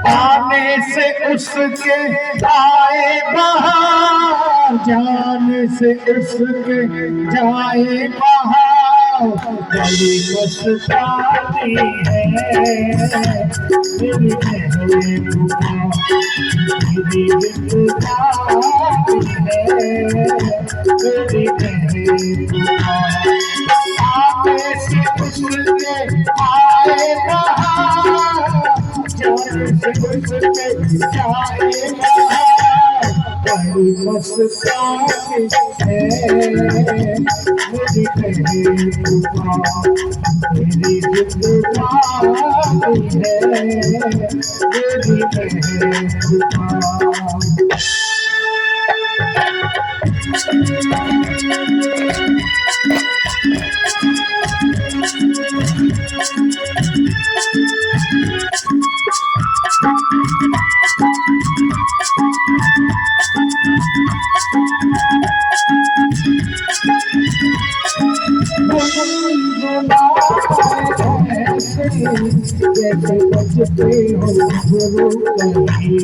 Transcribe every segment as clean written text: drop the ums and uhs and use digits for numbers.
आने से उसके आए बहार, जाने से उसके जाए बहार, बड़ी मस्तानी है मेरी महबूबा, मेरी जिंदगानी है मेरी महबूबा। आने से उसके आए बहार, जाने से उसके जाए बहार, बड़ी मस्तानी है मेरी महबूबा, मेरी जिंदगानी है मेरी महबूबा। जैसे बजते हो गुरु कहीं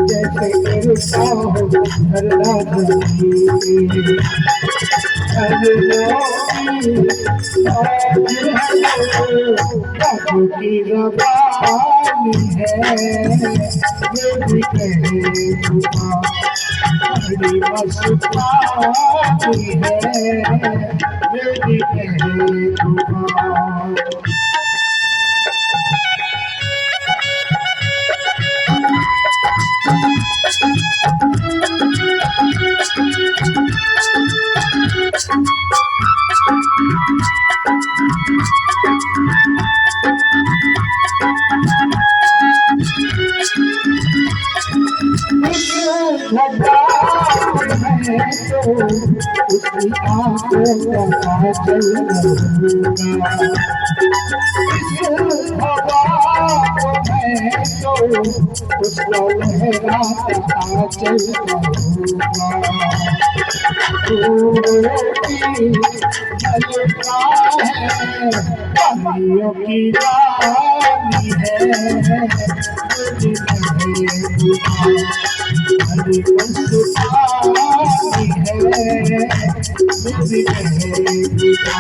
जैसे गिरता हो धरना प्रभु की रवानी है मेरी महबूबा, बड़ी मस्तानी है मेरी महबूबा। उसकी आंखों का चल रहूंगा, इस हवा को मैं तो उसका लहराता चल रहूंगा। पानियों की रानी है मेरी महबूबा, बड़ी मस्तानी है मेरी महबूबा।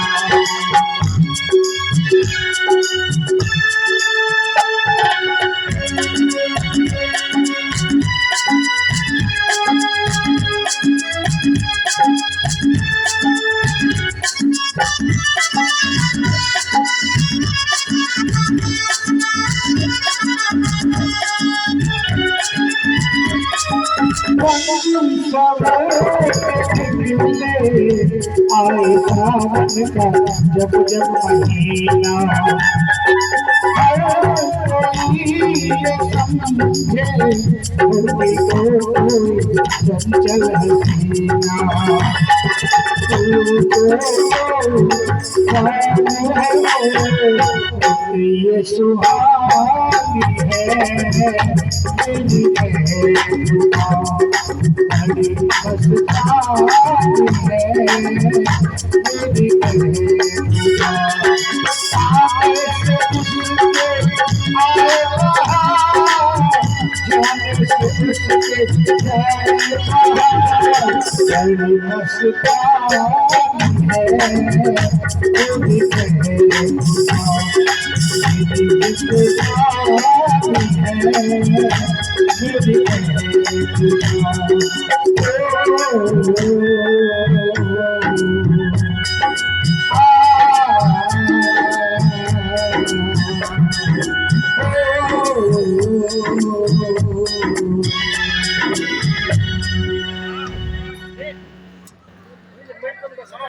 आए सावन का जब जब महीना, समझे मुर्गी को चंचल हसीना, ये सुहानी है मेरी महबूबा, बड़ी मस्तानी है मेरी महबूबा। आने से उसके आए बहार, जाने से उसके जाए बहार, बड़ी मस्तानी है मेरी महबूबा, मेरी जिंदगानी है मेरी महबूबा।